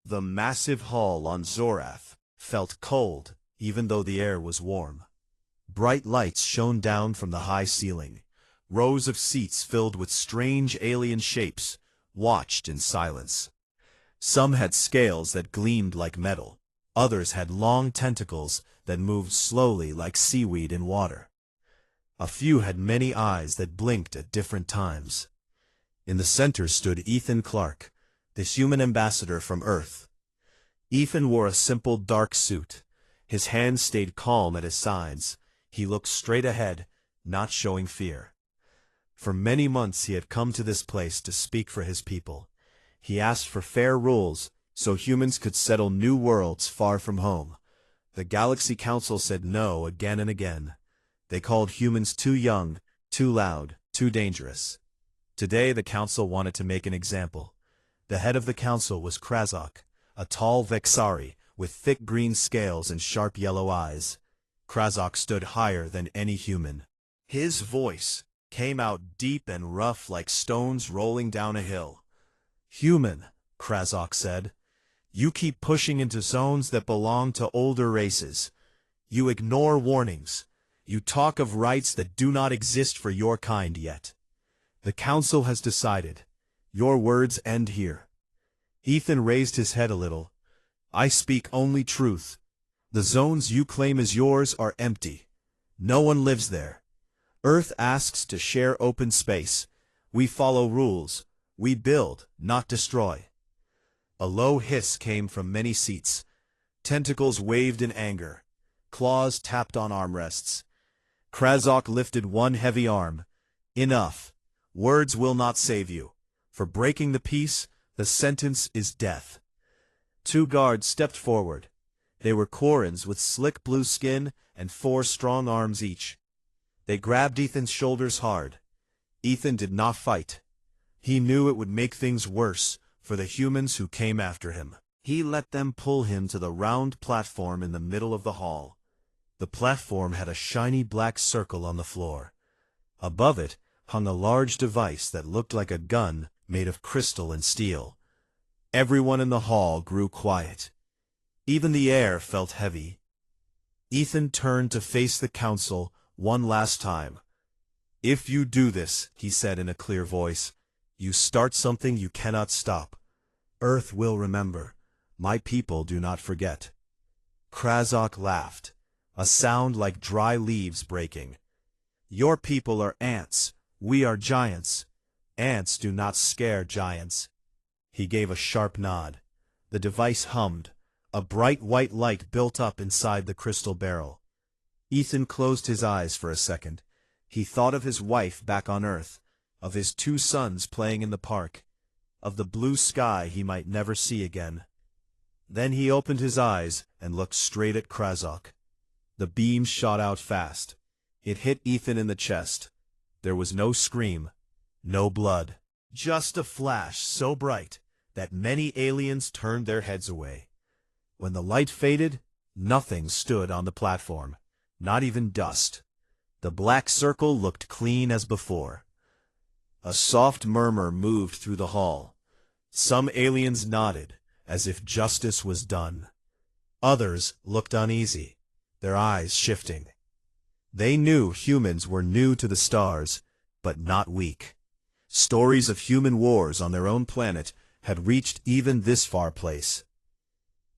The massive hall on Zorath felt cold, even though the air was warm. Bright lights shone down from the high ceiling. Rows of seats filled with strange alien shapes watched in silence. Some had scales that gleamed like metal. Others had long tentacles that moved slowly like seaweed in water. A few had many eyes that blinked at different times. In the center stood Ethan Clark, the human ambassador from Earth. Ethan wore a simple dark suit. His hands stayed calm at his sides. He looked straight ahead, not showing fear. For many months he had come to this place to speak for his people. He asked for fair rules so humans could settle new worlds far from home. The Galaxy Council said no again and again. They called humans too young, too loud, too dangerous. Today the council wanted to make an example. The head of the council was Krazok, a tall Vexari with thick green scales and sharp yellow eyes. Krazok stood higher than any human. His voice came out deep and rough like stones rolling down a hill. "Human," Krazok said, "you keep pushing into zones that belong to older races. You ignore warnings. You talk of rights that do not exist for your kind yet. The council has decided. Your words end here." Ethan raised his head a little. "I speak only truth. The zones you claim as yours are empty. No one lives there. Earth asks to share open space. We follow rules. We build, not destroy." A low hiss came from many seats. Tentacles waved in anger. Claws tapped on armrests. Krazok lifted one heavy arm. "Enough. Words will not save you. For breaking the peace, the sentence is death." Two guards stepped forward. They were Korans with slick blue skin and 4 strong arms each. They grabbed Ethan's shoulders hard. Ethan did not fight. He knew it would make things worse for the humans who came after him. He let them pull him to the round platform in the middle of the hall. The platform had a shiny black circle on the floor. Above it hung a large device that looked like a gun made of crystal and steel. Everyone in the hall grew quiet. Even the air felt heavy. Ethan turned to face the council one last time. "If you do this," he said in a clear voice, "you start something you cannot stop. Earth will remember. My people do not forget." Krazok laughed, a sound like dry leaves breaking. "Your people are ants. We are giants. Ants do not scare giants." He gave a sharp nod. The device hummed. A bright white light built up inside the crystal barrel. Ethan closed his eyes for a second. He thought of his wife back on Earth, of his 2 sons playing in the park, of the blue sky he might never see again. Then he opened his eyes and looked straight at Krazok. The beam shot out fast. It hit Ethan in the chest. There was no scream, no blood. Just a flash so bright that many aliens turned their heads away. When the light faded, nothing stood on the platform, not even dust. The black circle looked clean as before. A soft murmur moved through the hall. Some aliens nodded, as if justice was done. Others looked uneasy, their eyes shifting. They knew humans were new to the stars, but not weak. Stories of human wars on their own planet had reached even this far place.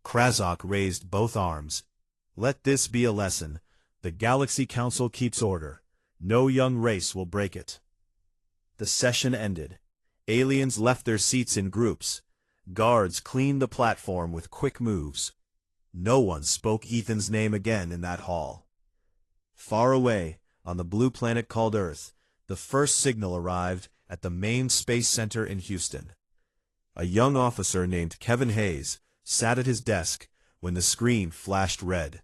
Krazok raised both arms. "Let this be a lesson. The Galaxy Council keeps order. No young race will break it." The session ended. Aliens left their seats in groups. Guards cleaned the platform with quick moves. No one spoke Ethan's name again in that hall. Far away, on the blue planet called Earth, the first signal arrived at the main space center in Houston. A young officer named Kevin Hayes sat at his desk when the screen flashed red.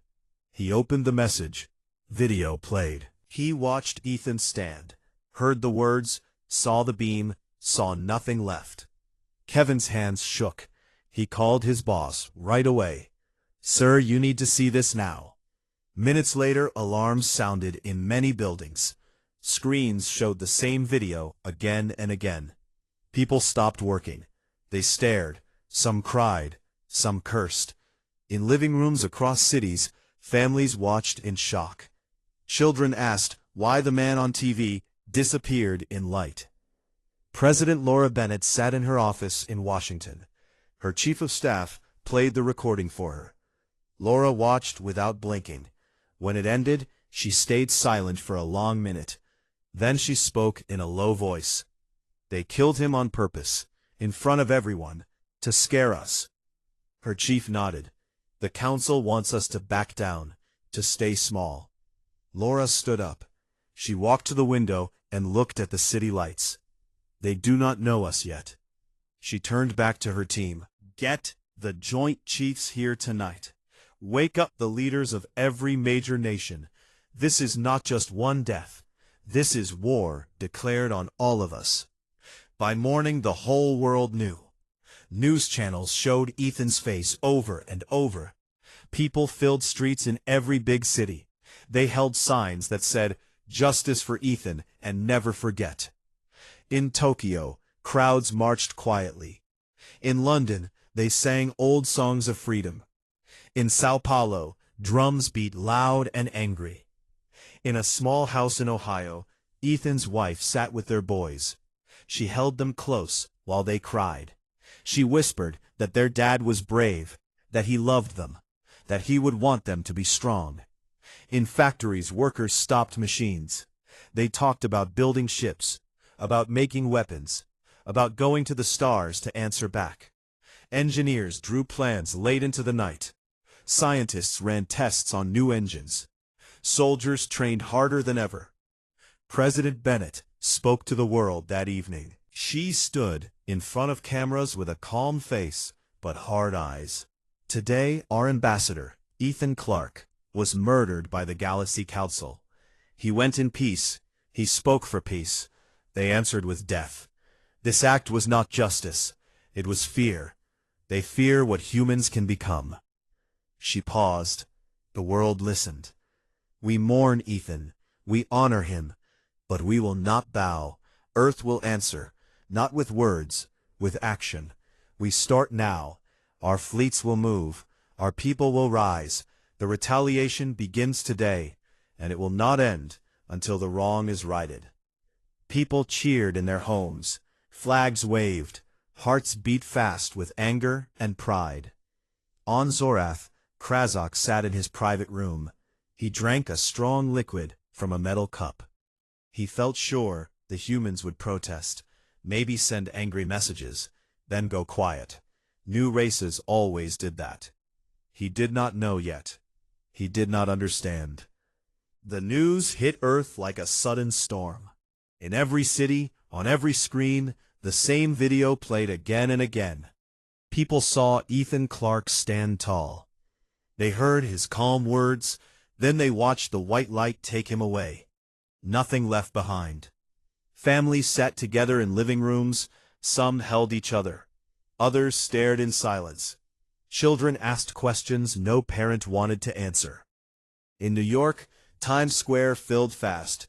He opened the message. Video played. He watched Ethan stand, heard the words, saw the beam, saw nothing left. Kevin's hands shook. He called his boss right away. "Sir, you need to see this now." Minutes later, alarms sounded in many buildings. Screens showed the same video again and again. People stopped working. They stared. Some cried. Some cursed. In living rooms across cities, families watched in shock. Children asked why the man on TV disappeared in light. President Laura Bennett sat in her office in Washington. Her chief of staff played the recording for her. Laura watched without blinking. When it ended, she stayed silent for a long minute. Then she spoke in a low voice. "They killed him on purpose, in front of everyone, to scare us." Her chief nodded. "The council wants us to back down, to stay small." Laura stood up. She walked to the window and looked at the city lights. "They do not know us yet." She turned back to her team. "Get the Joint Chiefs here tonight. Wake up the leaders of every major nation. This is not just one death. This is war declared on all of us." By morning, the whole world knew. News channels showed Ethan's face over and over. People filled streets in every big city. They held signs that said, "Justice for Ethan and never forget." In Tokyo, crowds marched quietly. In London, they sang old songs of freedom. In Sao Paulo, drums beat loud and angry. In a small house in Ohio, Ethan's wife sat with their boys. She held them close while they cried. She whispered that their dad was brave, that he loved them, that he would want them to be strong. In factories, workers stopped machines. They talked about building ships, about making weapons, about going to the stars to answer back. Engineers drew plans late into the night. Scientists ran tests on new engines. Soldiers trained harder than ever. President Bennett spoke to the world that evening. She stood in front of cameras with a calm face but hard eyes. "Today, our ambassador, Ethan Clark, was murdered by the Galaxy Council. He went in peace. He spoke for peace. They answered with death. This act was not justice. It was fear. They fear what humans can become." She paused. The world listened. "We mourn Ethan. We honor him. But we will not bow. Earth will answer, not with words, with action. We start now. Our fleets will move. Our people will rise. The retaliation begins today, and it will not end until the wrong is righted." People cheered in their homes. Flags waved. Hearts beat fast with anger and pride. On Zorath, Krazak sat in his private room. He drank a strong liquid from a metal cup. He felt sure the humans would protest, maybe send angry messages, then go quiet. New races always did that. He did not know yet. He did not understand. The news hit Earth like a sudden storm. In every city, on every screen, the same video played again and again. People saw Ethan Clark stand tall. They heard his calm words, then they watched the white light take him away. Nothing left behind. Families sat together in living rooms. Some held each other. Others stared in silence. Children asked questions no parent wanted to answer. In New York, Times Square filled fast.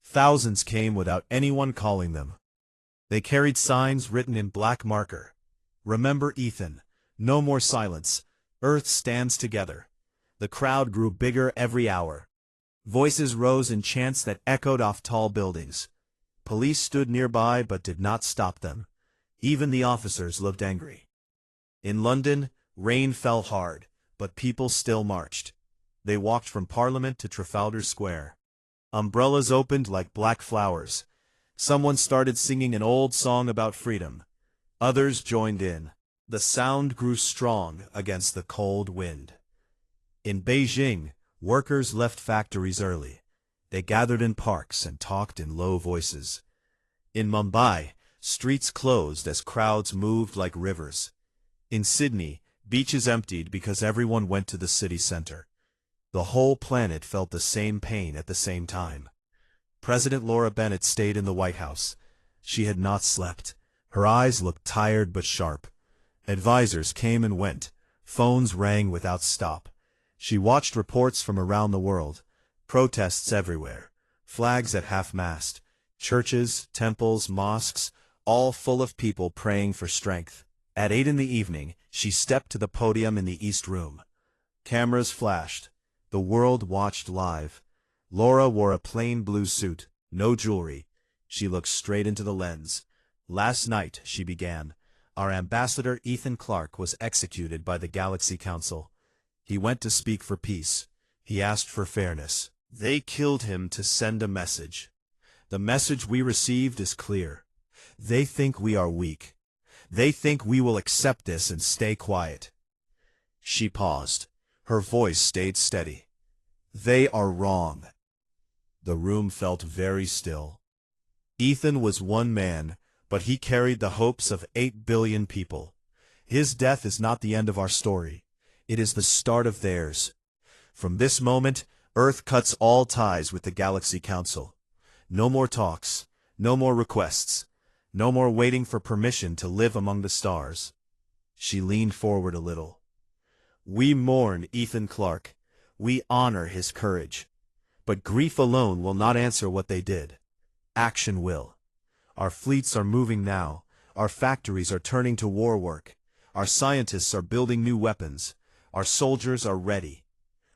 Thousands came without anyone calling them. They carried signs written in black marker. "Remember Ethan. No more silence. Earth stands together." The crowd grew bigger every hour. Voices rose in chants that echoed off tall buildings. Police stood nearby but did not stop them. Even the officers looked angry. In London, rain fell hard, but people still marched. They walked from Parliament to Trafalgar Square. Umbrellas opened like black flowers. Someone started singing an old song about freedom. Others joined in. The sound grew strong against the cold wind. In Beijing, workers left factories early. They gathered in parks and talked in low voices. In Mumbai, streets closed as crowds moved like rivers. In Sydney, beaches emptied because everyone went to the city center. The whole planet felt the same pain at the same time. President Laura Bennett stayed in the White House. She had not slept. Her eyes looked tired but sharp. Advisors came and went. Phones rang without stop. She watched reports from around the world. Protests everywhere. Flags at half-mast. Churches, temples, mosques, all full of people praying for strength. At 8 in the evening, she stepped to the podium in the East Room. Cameras flashed. The world watched live. Laura wore a plain blue suit, no jewelry. She looked straight into the lens. Last night, she began, our ambassador Ethan Clark was executed by the Galaxy Council. He went to speak for peace. He asked for fairness. They killed him to send a message. The message we received is clear. They think we are weak. They think we will accept this and stay quiet. She paused. Her voice stayed steady. They are wrong. The room felt very still. Ethan was one man, but he carried the hopes of 8 billion people. His death is not the end of our story. It is the start of theirs. From this moment, Earth cuts all ties with the Galaxy Council. No more talks, no more requests, no more waiting for permission to live among the stars. She leaned forward a little. We mourn Ethan Clark. We honor his courage. But grief alone will not answer what they did. Action will. Our fleets are moving now. Our factories are turning to war work. Our scientists are building new weapons. Our soldiers are ready.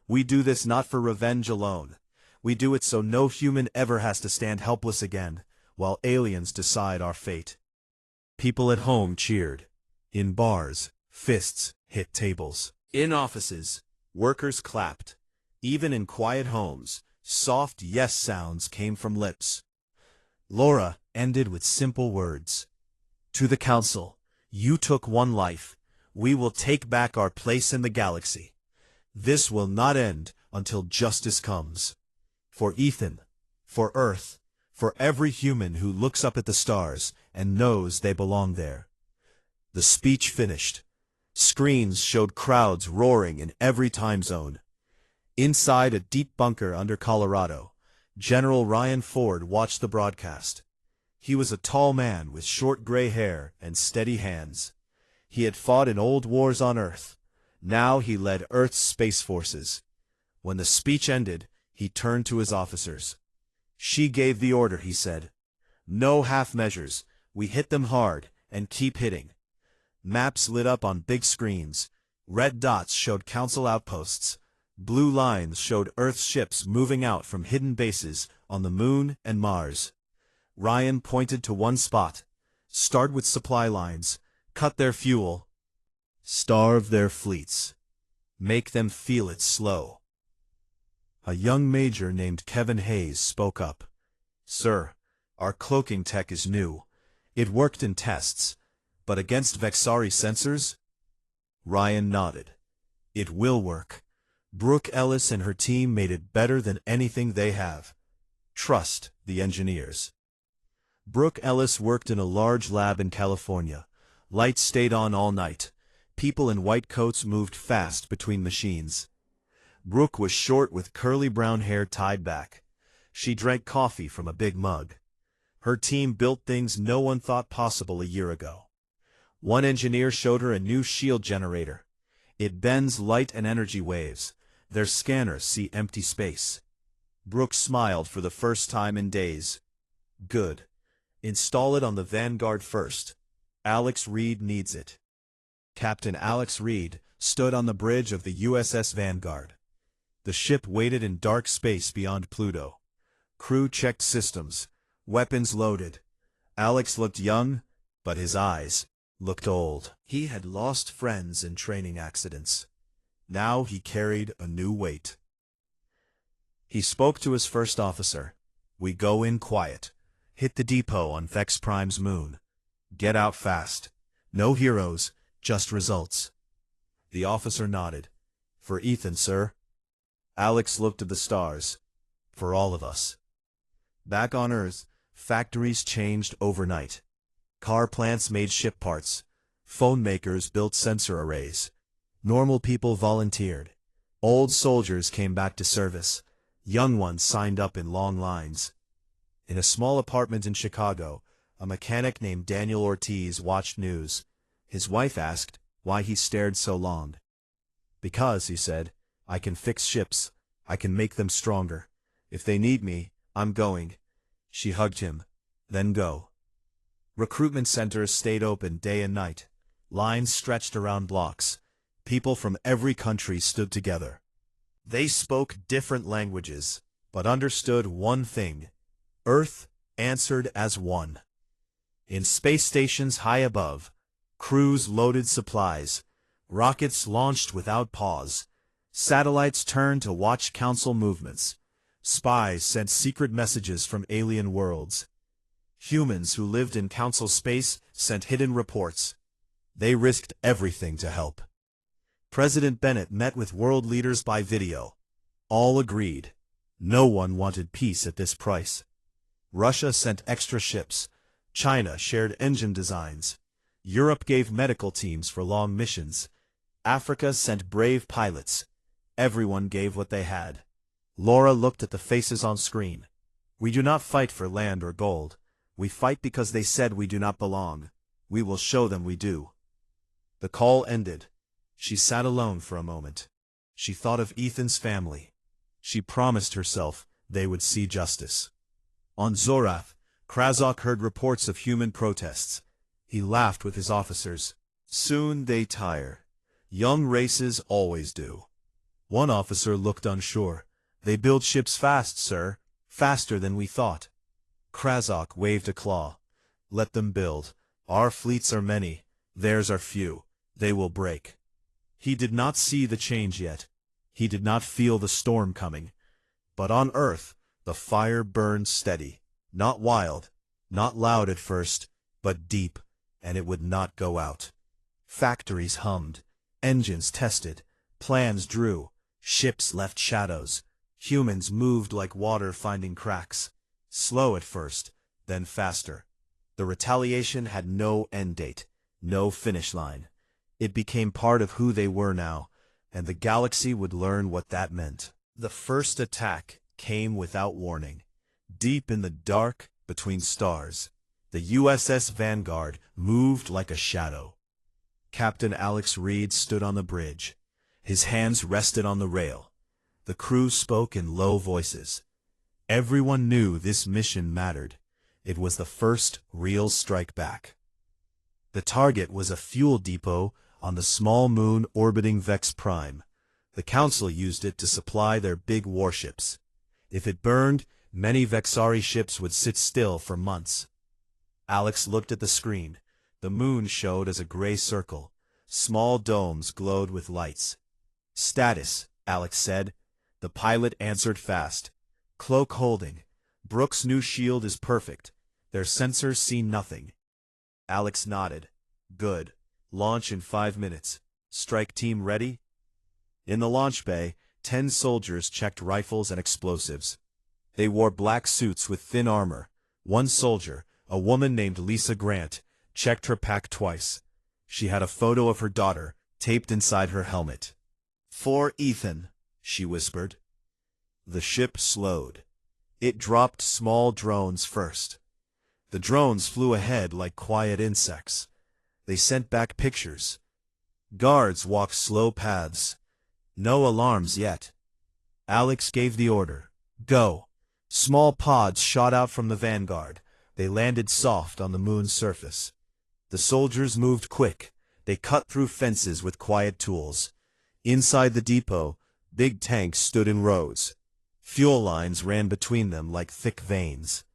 We do this not for revenge alone. We do it so no human ever has to stand helpless again, while aliens decide our fate. People at home cheered. In bars, fists hit tables. In offices, workers clapped. Even in quiet homes, soft yes sounds came from lips. Laura ended with simple words. To the Council, you took one life. We will take back our place in the galaxy. This will not end until justice comes. For Ethan, for Earth, for every human who looks up at the stars and knows they belong there. The speech finished. Screens showed crowds roaring in every time zone. Inside a deep bunker under Colorado, General Ryan Ford watched the broadcast. He was a tall man with short gray hair and steady hands. He had fought in old wars on Earth. Now he led Earth's space forces. When the speech ended, he turned to his officers. She gave the order, he said. No half measures. We hit them hard and keep hitting. Maps lit up on big screens. Red dots showed Council outposts. Blue lines showed Earth's ships moving out from hidden bases on the Moon and Mars. Ryan pointed to one spot. Start with supply lines. Cut their fuel. Starve their fleets. Make them feel it slow. A young major named Kevin Hayes spoke up. Sir, our cloaking tech is new. It worked in tests. But against Vexari sensors? Ryan nodded. It will work. Brooke Ellis and her team made it better than anything they have. Trust the engineers. Brooke Ellis worked in a large lab in California. Lights stayed on all night. People in white coats moved fast between machines. Brooke was short with curly brown hair tied back. She drank coffee from a big mug. Her team built things no one thought possible a year ago. One engineer showed her a new shield generator. It bends light and energy waves. Their scanners see empty space. Brooke smiled for the first time in days. Good. Install it on the Vanguard first. Alex Reed needs it. Captain Alex Reed stood on the bridge of the USS Vanguard. The ship waited in dark space beyond Pluto. Crew checked systems. Weapons loaded. Alex looked young, but his eyes looked old. He had lost friends in training accidents. Now he carried a new weight. He spoke to his first officer. We go in quiet. Hit the depot on Vex Prime's moon. Get out fast. No heroes, just results. The officer nodded. For Ethan, sir. Alex looked at the stars. For all of us. Back on Earth, factories changed overnight. Car plants made ship parts. Phone makers built sensor arrays. Normal people volunteered. Old soldiers came back to service. Young ones signed up in long lines. In a small apartment in Chicago, a mechanic named Daniel Ortiz watched news. His wife asked why he stared so long. Because, he said, I can fix ships. I can make them stronger. If they need me, I'm going. She hugged him. Then go. Recruitment centers stayed open day and night. Lines stretched around blocks. People from every country stood together. They spoke different languages, but understood one thing. Earth answered as one. In space stations high above, crews loaded supplies, rockets launched without pause, satellites turned to watch council movements, spies sent secret messages from alien worlds. Humans who lived in council space sent hidden reports. They risked everything to help. President Bennett met with world leaders by video. All agreed. No one wanted peace at this price. Russia sent extra ships. China shared engine designs. Europe gave medical teams for long missions. Africa sent brave pilots. Everyone gave what they had. Laura looked at the faces on screen. We do not fight for land or gold. We fight because they said we do not belong. We will show them we do. The call ended. She sat alone for a moment. She thought of Ethan's family. She promised herself they would see justice. On Zorath, Krazok heard reports of human protests. He laughed with his officers. Soon they tire. Young races always do. One officer looked unsure. They build ships fast, sir. Faster than we thought. Krazok waved a claw. Let them build. Our fleets are many. Theirs are few. They will break. He did not see the change yet. He did not feel the storm coming. But on Earth, the fire burned steady. Not wild, not loud at first, but deep, and it would not go out. Factories hummed, engines tested, plans drew, ships left shadows. Humans moved like water finding cracks. Slow at first, then faster. The Retaliation had no end date, no finish line. It became part of who they were now, and the galaxy would learn what that meant. The first attack came without warning. Deep in the dark, between stars, the USS Vanguard moved like a shadow. Captain Alex Reed stood on the bridge. His hands rested on the rail. The crew spoke in low voices. Everyone knew this mission mattered. It was the first real strike back. The target was a fuel depot on the small moon orbiting Vex Prime. The Council used it to supply their big warships. If it burned, many Vexari ships would sit still for months. Alex looked at the screen. The moon showed as a gray circle. Small domes glowed with lights. Status, Alex said. The pilot answered fast. Cloak holding. Brooks' new shield is perfect. Their sensors see nothing. Alex nodded. Good. Launch in 5 minutes. Strike team ready? In the launch bay, 10 soldiers checked rifles and explosives. They wore black suits with thin armor. One soldier, a woman named Lisa Grant, checked her pack twice. She had a photo of her daughter taped inside her helmet. For Ethan, she whispered. The ship slowed. It dropped small drones first. The drones flew ahead like quiet insects. They sent back pictures. Guards walked slow paths. No alarms yet. Alex gave the order. Go. Small pods shot out from the Vanguard. They landed soft on the moon's surface. The soldiers moved quick. They cut through fences with quiet tools. Inside the depot, big tanks stood in rows. Fuel lines ran between them like thick veins.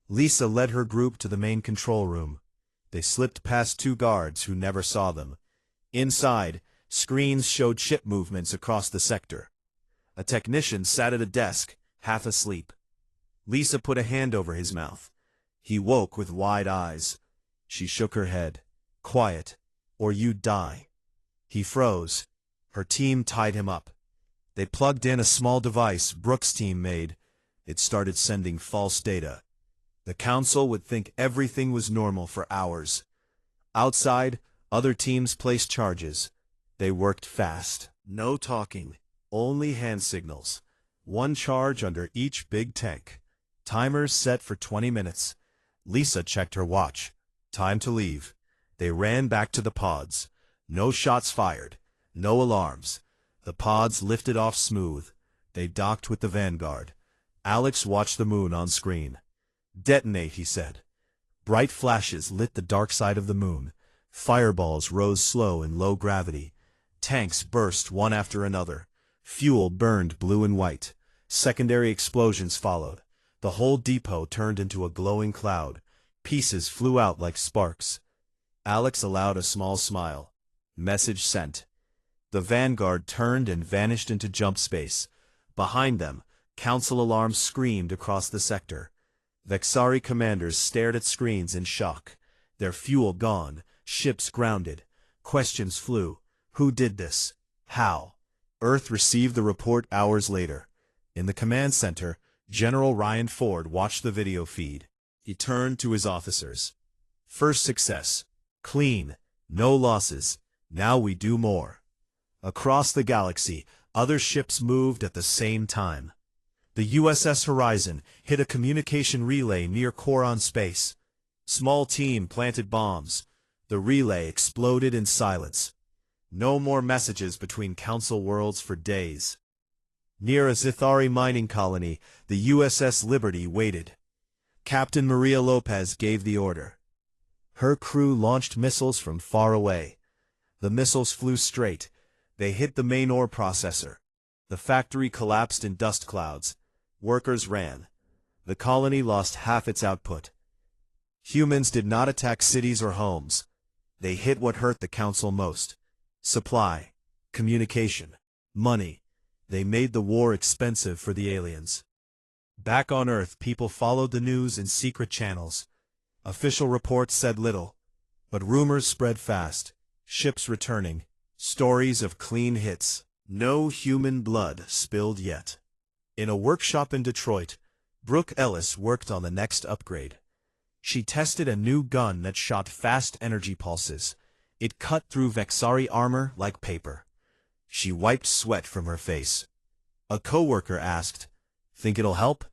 Lisa led her group to the main control room. They slipped past 2 guards who never saw them. Inside, screens showed ship movements across the sector. A technician sat at a desk, half asleep. Lisa put a hand over his mouth. He woke with wide eyes. She shook her head. Quiet, or you die. He froze. Her team tied him up. They plugged in a small device Brooks' team made. It started sending false data. The Council would think everything was normal for hours. Outside, other teams placed charges. They worked fast. No talking. Only hand signals. 1 charge under each big tank. Timers set for 20 minutes. Lisa checked her watch. Time to leave. They ran back to the pods. No shots fired. No alarms. The pods lifted off smooth. They docked with the Vanguard. Alex watched the moon on screen. Detonate, he said. Bright flashes lit the dark side of the moon. Fireballs rose slow in low gravity. Tanks burst one after another. Fuel burned blue and white. Secondary explosions followed. The whole depot turned into a glowing cloud. Pieces flew out like sparks. Alex allowed a small smile. Message sent. The Vanguard turned and vanished into jump space. Behind them, Council alarms screamed across the sector. Vexari commanders stared at screens in shock. Their fuel gone, ships grounded. Questions flew. Who did this? How? Earth received the report hours later. In the command center, General Ryan Ford watched the video feed. He turned to his officers. First success. Clean. No losses. Now we do more. Across the galaxy, other ships moved at the same time. The USS Horizon hit a communication relay near Coron Space. Small team planted bombs. The relay exploded in silence. No more messages between Council worlds for days. Near a Zithari mining colony, the USS Liberty waited. Captain Maria Lopez gave the order. Her crew launched missiles from far away. The missiles flew straight. They hit the main ore processor. The factory collapsed in dust clouds. Workers ran. The colony lost half its output. Humans did not attack cities or homes. They hit what hurt the Council most. Supply, communication, money. They made the war expensive for the aliens. Back on Earth, people followed the news in secret channels. Official reports said little, but rumors spread fast. Ships returning, stories of clean hits. No human blood spilled yet. In a workshop in Detroit, Brooke Ellis worked on the next upgrade. She tested a new gun that shot fast energy pulses. It cut through Vexari armor like paper. She wiped sweat from her face. A coworker asked, "Think it'll help?"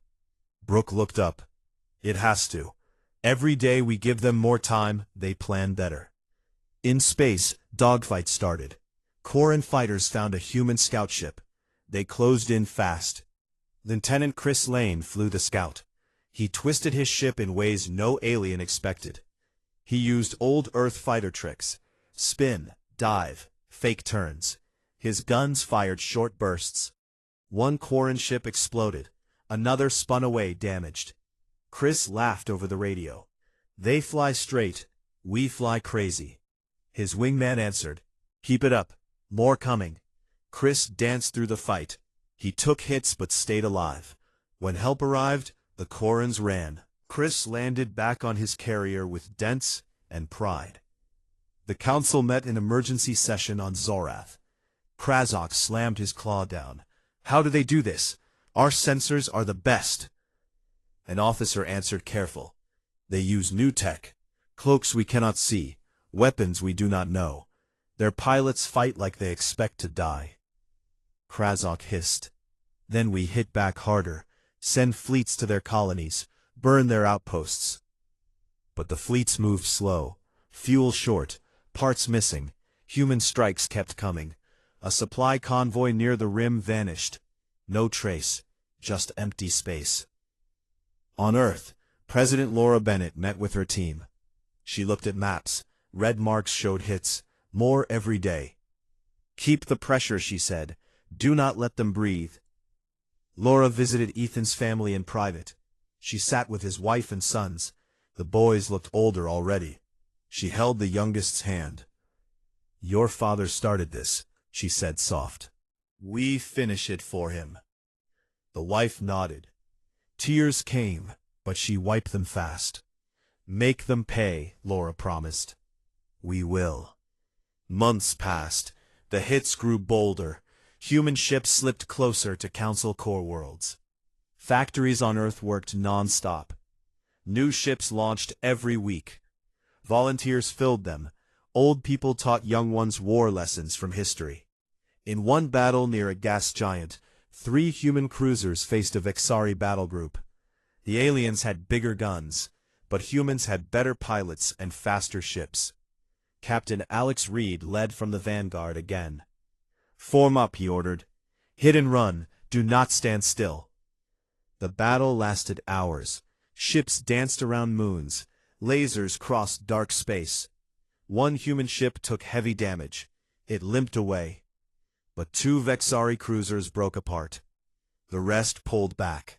Brooke looked up. "It has to. Every day we give them more time, they plan better." In space, dogfights started. Coran fighters found a human scout ship. They closed in fast. Lieutenant Chris Lane flew the scout. He twisted his ship in ways no alien expected. He used old Earth fighter tricks. Spin, dive, fake turns. His guns fired short bursts. One Coran ship exploded. Another spun away damaged. Chris laughed over the radio. "They fly straight. We fly crazy." His wingman answered, "Keep it up. More coming." Chris danced through the fight. He took hits but stayed alive. When help arrived, the Corans ran. Chris landed back on his carrier with dents and pride. The Council met in emergency session on Zorath. Krazok slammed his claw down. "How do they do this? Our sensors are the best." An officer answered careful. "They use new tech. Cloaks we cannot see. Weapons we do not know. Their pilots fight like they expect to die." Krazok hissed. "Then we hit back harder, send fleets to their colonies, burn their outposts." But the fleets moved slow. Fuel short, parts missing. Human strikes kept coming. A supply convoy near the rim vanished. No trace, just empty space. On Earth, President Laura Bennett met with her team. She looked at maps. Red marks showed hits. More every day. "Keep the pressure," she said. "Do not let them breathe." Laura visited Ethan's family in private. She sat with his wife and sons. The boys looked older already. She held the youngest's hand. "Your father started this," she said soft. "We finish it for him." The wife nodded. Tears came, but she wiped them fast. "Make them pay," Laura promised. "We will." Months passed. The hits grew bolder. Human ships slipped closer to Council core worlds. Factories on Earth worked non-stop. New ships launched every week. Volunteers filled them. Old people taught young ones war lessons from history. In one battle near a gas giant, 3 human cruisers faced a Vexari battle group. The aliens had bigger guns, but humans had better pilots and faster ships. Captain Alex Reed led from the Vanguard again. "Form up," he ordered. "Hit and run. Do not stand still." The battle lasted hours. Ships danced around moons. Lasers crossed dark space. One human ship took heavy damage. It limped away. But two Vexari cruisers broke apart. The rest pulled back.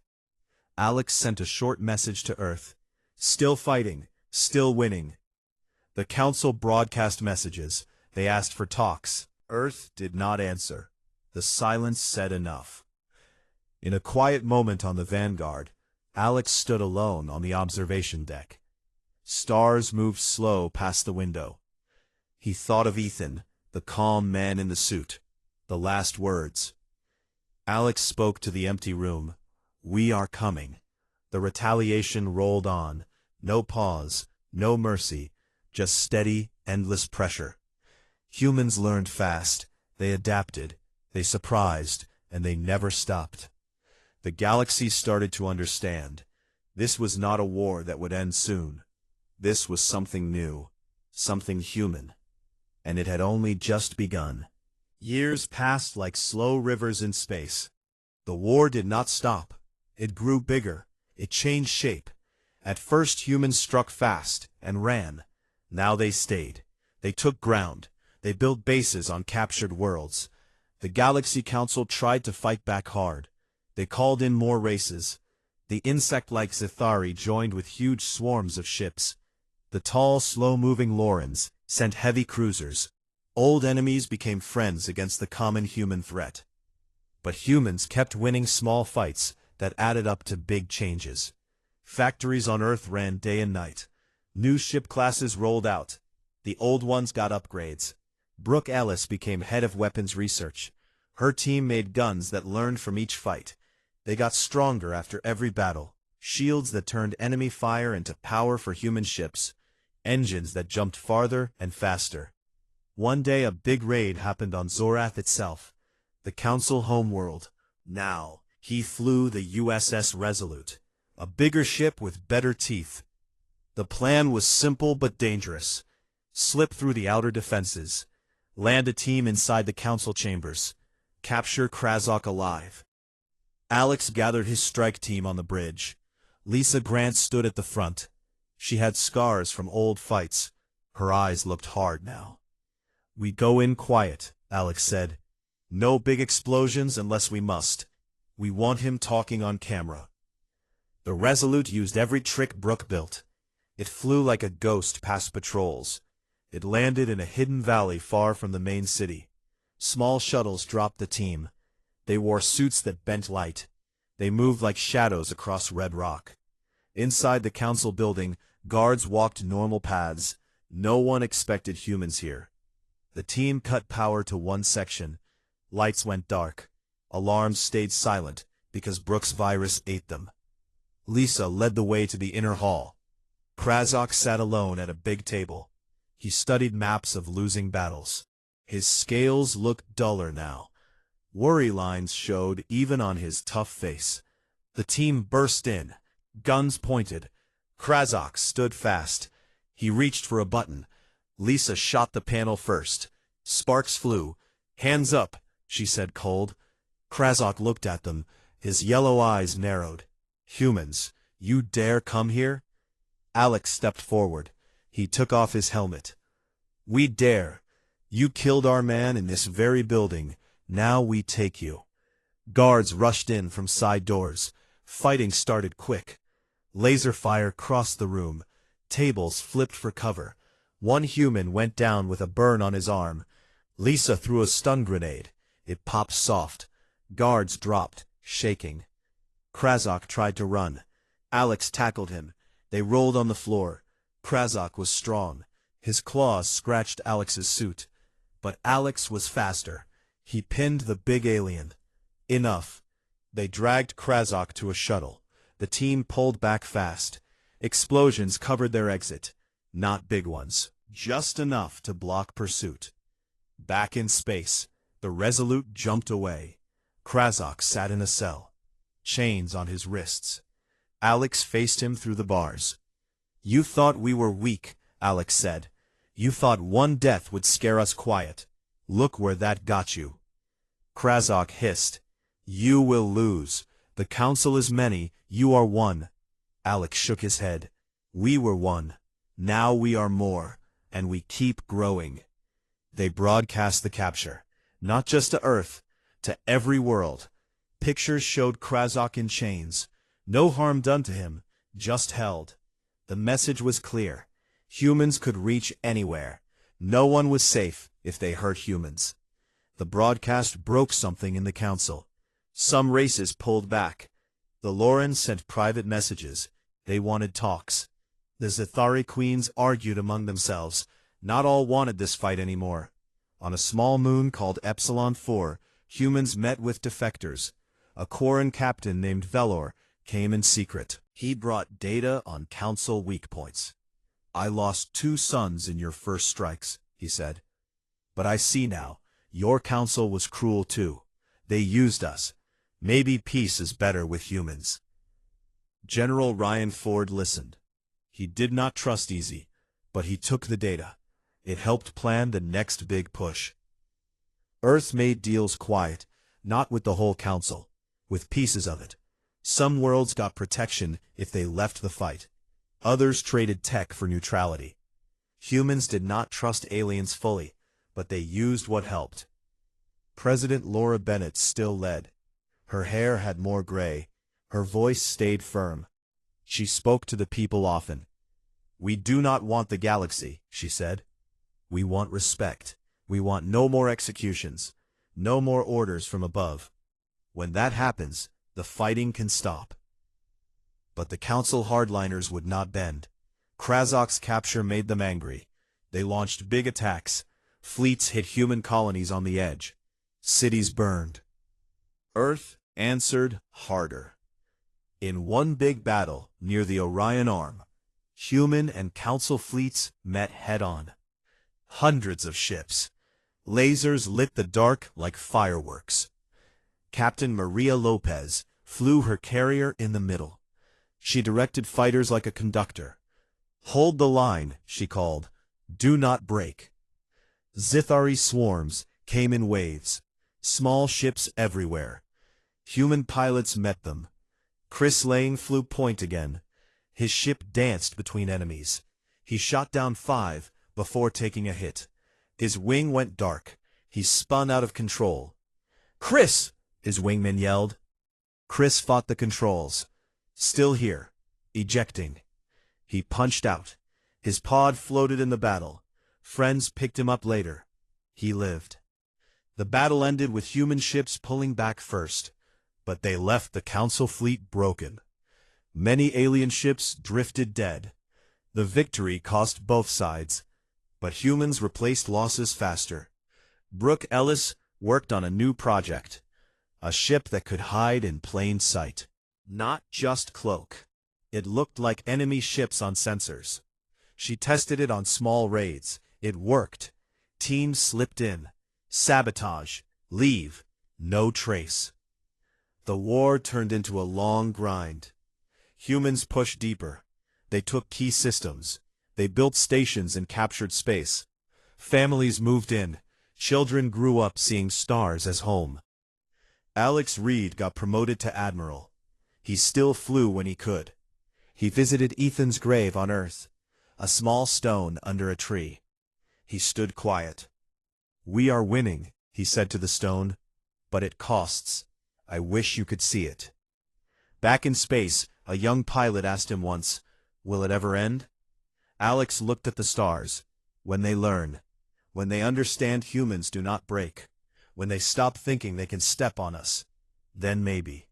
Alex sent a short message to Earth. Still fighting, still winning. The Council broadcast messages. They asked for talks. Earth did not answer. The silence said enough. In a quiet moment on the Vanguard, Alex stood alone on the observation deck. Stars moved slow past the window. He thought of Ethan, the calm man in the suit. The last words. Alex spoke to the empty room. "We are coming." The retaliation rolled on. No pause, no mercy, just steady, endless pressure. Humans learned fast. They adapted. They surprised, and they never stopped. The galaxy started to understand. This was not a war that would end soon. This was something new, something human. And it had only just begun. Years passed like slow rivers in space. The war did not stop. It grew bigger. It changed shape. At first humans struck fast and ran. Now they stayed. They took ground. They built bases on captured worlds. The Galaxy Council tried to fight back hard. They called in more races. The insect-like Zithari joined with huge swarms of ships. The tall, slow-moving Lorans sent heavy cruisers. Old enemies became friends against the common human threat. But humans kept winning small fights that added up to big changes. Factories on Earth ran day and night. New ship classes rolled out. The old ones got upgrades. Brooke Ellis became head of weapons research. Her team made guns that learned from each fight. They got stronger after every battle. Shields that turned enemy fire into power for human ships. Engines that jumped farther and faster. One day a big raid happened on Zorath itself, the Council homeworld. Now, he flew the USS Resolute, a bigger ship with better teeth. The plan was simple but dangerous. Slip through the outer defenses. Land a team inside the Council chambers. Capture Krazok alive. Alex gathered his strike team on the bridge. Lisa Grant stood at the front. She had scars from old fights. Her eyes looked hard now. "We go in quiet," Alex said. "No big explosions unless we must. We want him talking on camera." The Resolute used every trick Brooke built. It flew like a ghost past patrols. It landed in a hidden valley far from the main city. Small shuttles dropped the team. They wore suits that bent light. They moved like shadows across red rock. Inside the Council building, guards walked normal paths. No one expected humans here. The team cut power to one section. Lights went dark. Alarms stayed silent because Brooke's virus ate them. Lisa led the way to the inner hall. Krazok sat alone at a big table. He studied maps of losing battles. His scales looked duller now. Worry lines showed even on his tough face. The team burst in. Guns pointed. Krazok stood fast. He reached for a button. Lisa shot the panel first. Sparks flew. "Hands up," she said cold. Krazok looked at them. His yellow eyes narrowed. "Humans, you dare come here?" Alex stepped forward. He took off his helmet. "We dare. You killed our man in this very building. Now we take you." Guards rushed in from side doors. Fighting started quick. Laser fire crossed the room. Tables flipped for cover. One human went down with a burn on his arm. Lisa threw a stun grenade. It popped soft. Guards dropped, shaking. Krazok tried to run. Alex tackled him. They rolled on the floor. Krazok was strong. His claws scratched Alex's suit. But Alex was faster. He pinned the big alien. Enough. They dragged Krazok to a shuttle. The team pulled back fast. Explosions covered their exit. Not big ones. Just enough to block pursuit. Back in space, the Resolute jumped away. Krazok sat in a cell. Chains on his wrists. Alex faced him through the bars. "You thought we were weak," Alex said. "You thought one death would scare us quiet. Look where that got you." Krazok hissed. "You will lose. The Council is many, you are one." Alex shook his head. "We were one. Now we are more. and we keep growing. They broadcast the capture, not just to Earth, to every world. Pictures showed Krazok in chains. No harm done to him, just held. The message was clear. Humans could reach anywhere. No one was safe if they hurt humans. The broadcast broke something in the council. Some races pulled back. The Lorans sent private messages. They wanted talks. The Zethari queens argued among themselves. Not all wanted this fight anymore. On a small moon called Epsilon 4, humans met with defectors. A Quarren captain named Velor came in secret. He brought data on council weak points. "I lost 2 sons in your first strikes," he said. "But I see now, your council was cruel too. They used us. Maybe peace is better with humans." General Ryan Ford listened. He did not trust Easy, but he took the data. It helped plan the next big push. Earth made deals quiet, not with the whole council, with pieces of it. Some worlds got protection if they left the fight. Others traded tech for neutrality. Humans did not trust aliens fully, but they used what helped. President Laura Bennett still led. Her hair had more gray. Her voice stayed firm. She spoke to the people often. "We do not want the galaxy," she said. "We want respect. We want no more executions, no more orders from above. When that happens, the fighting can stop." But the council hardliners would not bend. Krazok's capture made them angry. They launched big attacks. Fleets hit human colonies on the edge. Cities burned. Earth answered harder. In one big battle near the Orion Arm, human and council fleets met head-on. Hundreds of ships. Lasers lit the dark like fireworks. Captain Maria Lopez flew her carrier in the middle. She directed fighters like a conductor. "Hold the line," she called. "Do not break." Zithari swarms came in waves. Small ships everywhere. Human pilots met them. Chris Lane flew point again. His ship danced between enemies. He shot down 5 before taking a hit. His wing went dark. He spun out of control. "Chris!" his wingman yelled. Chris fought the controls. Still here. Ejecting. He punched out. His pod floated in the battle. Friends picked him up later. He lived. The battle ended with human ships pulling back first, but they left the council fleet broken. Many alien ships drifted dead. The victory cost both sides, but humans replaced losses faster. Brooke Ellis worked on a new project, a ship that could hide in plain sight. Not just cloak. It looked like enemy ships on sensors. She tested it on small raids. It worked. Teams slipped in. Sabotage. Leave. No trace. The war turned into a long grind. Humans pushed deeper. They took key systems. They built stations and captured space. Families moved in. Children grew up seeing stars as home. Alex Reed got promoted to admiral. He still flew when he could. He visited Ethan's grave on Earth, a small stone under a tree. He stood quiet. "We are winning," he said to the stone, "but it costs. I wish you could see it." Back in space, a young pilot asked him once, "Will it ever end?" Alex looked at the stars. "When they learn. When they understand humans do not break. When they stop thinking they can step on us. Then maybe."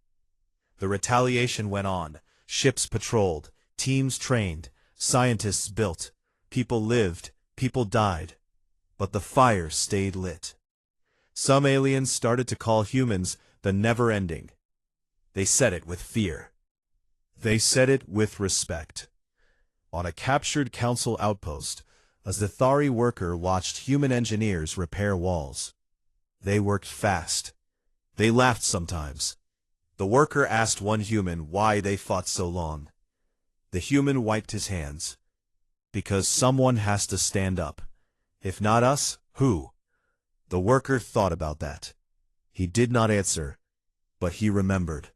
The retaliation went on. Ships patrolled. Teams trained. Scientists built. People lived. People died. But the fire stayed lit. Some aliens started to call humans the never-ending. They said it with fear. They said it with respect. On a captured council outpost, a Zethari worker watched human engineers repair walls. They worked fast. They laughed sometimes. The worker asked one human why they fought so long. The human wiped his hands. "Because someone has to stand up. If not us, who?" The worker thought about that. He did not answer, but he remembered.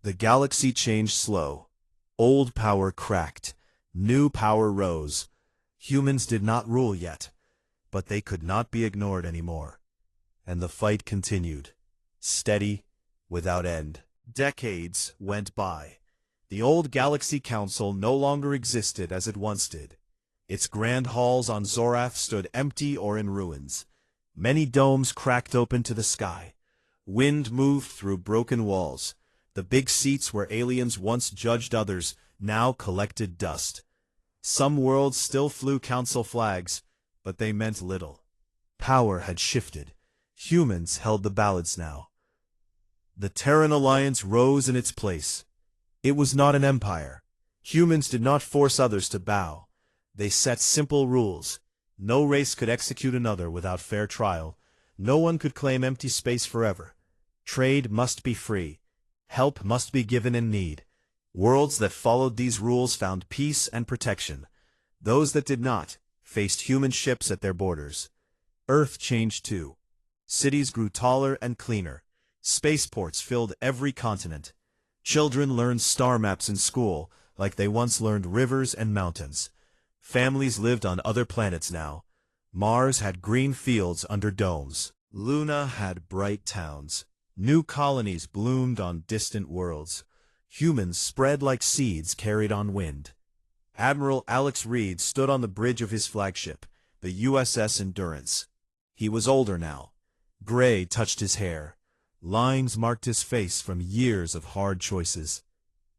The galaxy changed slow. Old power cracked. New power rose. Humans did not rule yet, but they could not be ignored anymore. And the fight continued, steady, without end. Decades went by. The old Galaxy Council no longer existed as it once did. Its grand halls on Zorath stood empty or in ruins. Many domes cracked open to the sky. Wind moved through broken walls. The big seats where aliens once judged others now collected dust. Some worlds still flew council flags, but they meant little. Power had shifted. Humans held the balance now. The Terran Alliance rose in its place. It was not an empire. Humans did not force others to bow. They set simple rules. No race could execute another without fair trial. No one could claim empty space forever. Trade must be free. Help must be given in need. Worlds that followed these rules found peace and protection. Those that did not faced human ships at their borders. Earth changed too. Cities grew taller and cleaner. Spaceports filled every continent. Children learned star maps in school like they once learned rivers and mountains. Families lived on other planets now. Mars had green fields under domes. Luna had bright towns. New colonies bloomed on distant worlds. Humans spread like seeds carried on wind. Admiral Alex Reed stood on the bridge of his flagship, the USS Endurance. He was older now. Gray touched his hair. Lines marked his face from years of hard choices.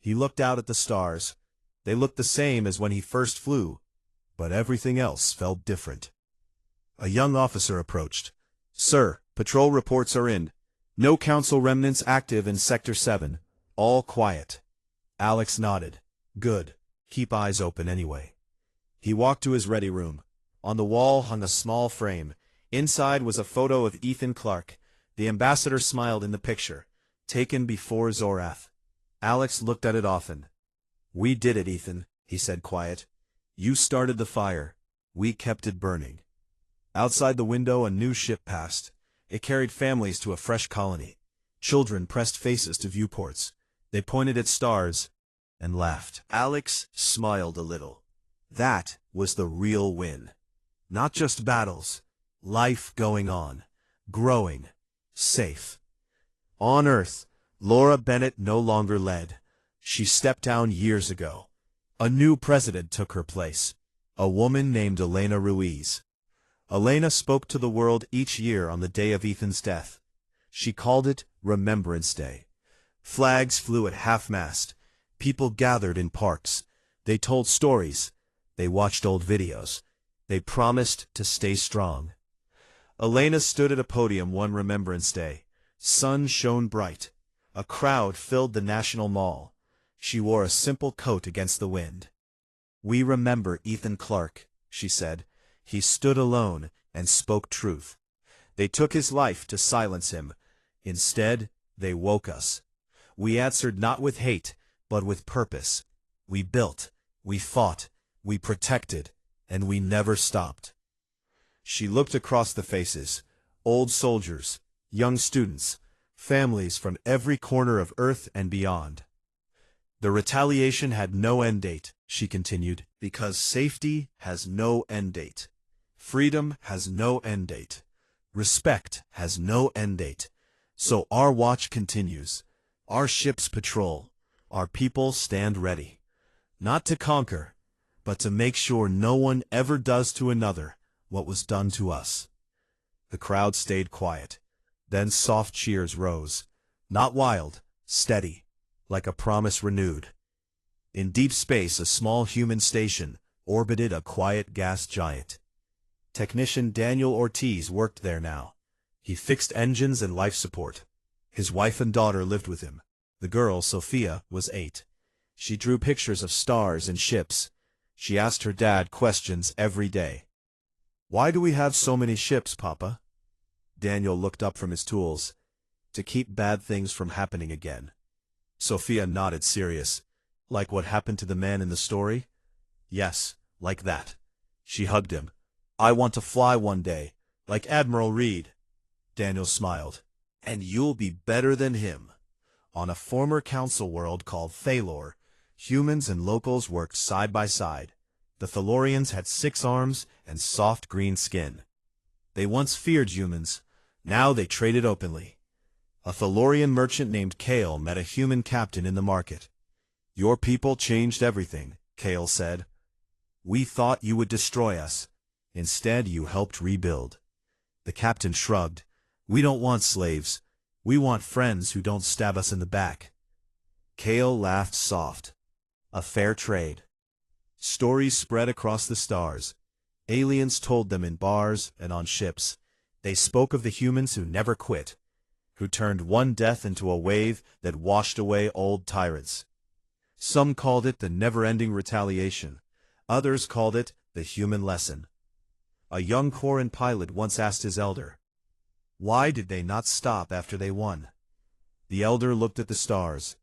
He looked out at the stars. They looked the same as when he first flew, but everything else felt different. A young officer approached. "Sir, patrol reports are in. No council remnants active in Sector 7. All quiet." Alex nodded. "Good. Keep eyes open anyway." He walked to his ready room. On the wall hung a small frame. Inside was a photo of Ethan Clark. The ambassador smiled in the picture, taken before Zorath. Alex looked at it often. "We did it, Ethan," he said quiet. "You started the fire. We kept it burning." Outside the window a new ship passed. It carried families to a fresh colony. Children pressed faces to viewports. They pointed at stars and laughed. Alex smiled a little. That was the real win. Not just battles. Life going on. Growing. Safe. On Earth, Laura Bennett no longer led. She stepped down years ago. A new president took her place. A woman named Elena Ruiz. Elena spoke to the world each year on the day of Ethan's death. She called it Remembrance Day. Flags flew at half-mast. People gathered in parks. They told stories. They watched old videos. They promised to stay strong. Elena stood at a podium one Remembrance Day. Sun shone bright. A crowd filled the National Mall. She wore a simple coat against the wind. "We remember Ethan Clark," she said. "He stood alone and spoke truth. They took his life to silence him. Instead, they woke us. We answered not with hate, but with purpose. We built, we fought, we protected, and we never stopped." She looked across the faces. Old soldiers, young students, families from every corner of Earth and beyond. "The retaliation had no end date," she continued, "because safety has no end date. Freedom has no end date. Respect has no end date. So our watch continues. Our ships patrol. Our people stand ready. Not to conquer, but to make sure no one ever does to another what was done to us." The crowd stayed quiet. Then soft cheers rose. Not wild, steady, like a promise renewed. In deep space a small human station orbited a quiet gas giant. Technician Daniel Ortiz worked there now. He fixed engines and life support. His wife and daughter lived with him. The girl, Sophia, was 8. She drew pictures of stars and ships. She asked her dad questions every day. "Why do we have so many ships, Papa?" Daniel looked up from his tools. "To keep bad things from happening again." Sophia nodded serious. "Like what happened to the man in the story?" "Yes, like that." She hugged him. "I want to fly one day, like Admiral Reed." Daniel smiled. "And you'll be better than him." On a former council world called Thalor, humans and locals worked side by side. The Thalorians had 6 arms and soft green skin. They once feared humans, now they traded openly. A Thalorian merchant named Kale met a human captain in the market. "Your people changed everything," Kale said. "We thought you would destroy us. Instead, you helped rebuild." The captain shrugged. "We don't want slaves. We want friends who don't stab us in the back." Kale laughed soft. "A fair trade." Stories spread across the stars. Aliens told them in bars and on ships. They spoke of the humans who never quit, who turned one death into a wave that washed away old tyrants. Some called it the never-ending retaliation. Others called it the human lesson. A young Quarren pilot once asked his elder, "Why did they not stop after they won?" The elder looked at the stars.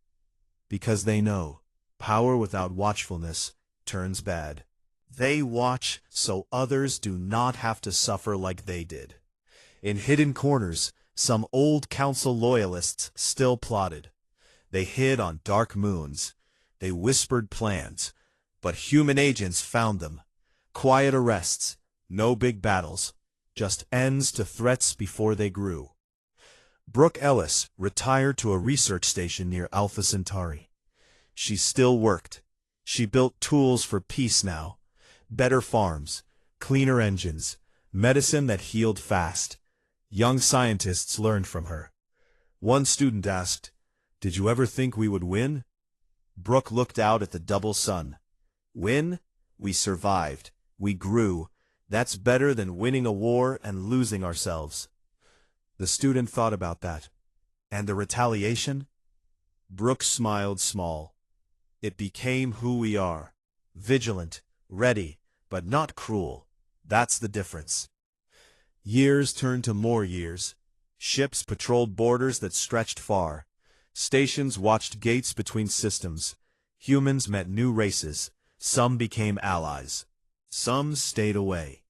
"Because they know, power without watchfulness turns bad. They watch so others do not have to suffer like they did." In hidden corners, some old council loyalists still plotted. They hid on dark moons. They whispered plans, but human agents found them. Quiet arrests, no big battles, just ends to threats before they grew. Brooke Ellis retired to a research station near Alpha Centauri. She still worked. She built tools for peace now. Better farms, cleaner engines, medicine that healed fast. Young scientists learned from her. One student asked, "Did you ever think we would win?" Brooke looked out at the double sun. "Win? We survived. We grew. That's better than winning a war and losing ourselves." The student thought about that. And the retaliation? Brooke smiled small. "It became who we are. Vigilant, ready, but not cruel. That's the difference." Years turned to more years. Ships patrolled borders that stretched far. Stations watched gates between systems. Humans met new races. Some became allies. Some stayed away.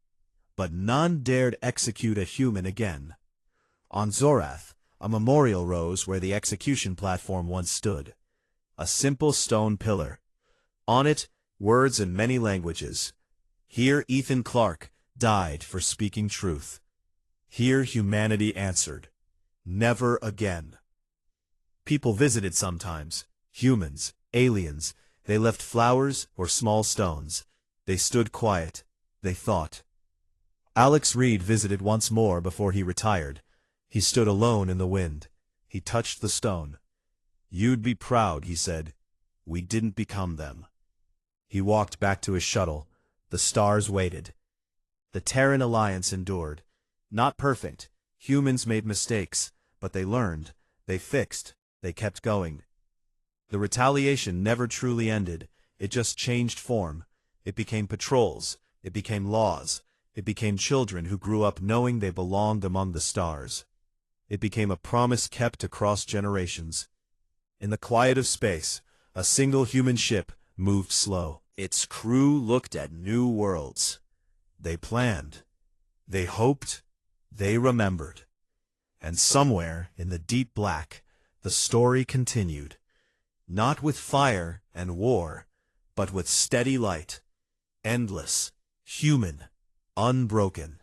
But none dared execute a human again. On Zorath, a memorial rose where the execution platform once stood. A simple stone pillar. On it, words in many languages. Here Ethan Clarke died for speaking truth. Here humanity answered, "Never again." People visited sometimes. Humans, aliens. They left flowers or small stones. They stood quiet. They thought. Alex Reed visited once more before he retired. He stood alone in the wind. He touched the stone. "You'd be proud," he said. "We didn't become them." He walked back to his shuttle. The stars waited. The Terran Alliance endured. Not perfect. Humans made mistakes, but they learned. They fixed. They kept going. The retaliation never truly ended. It just changed form. It became patrols. It became laws. It became children who grew up knowing they belonged among the stars. It became a promise kept across generations. In the quiet of space, a single human ship moved slow. Its crew looked at new worlds. They planned. They hoped. They remembered. And somewhere in the deep black, the story continued. Not with fire and war, but with steady light. Endless, human, unbroken.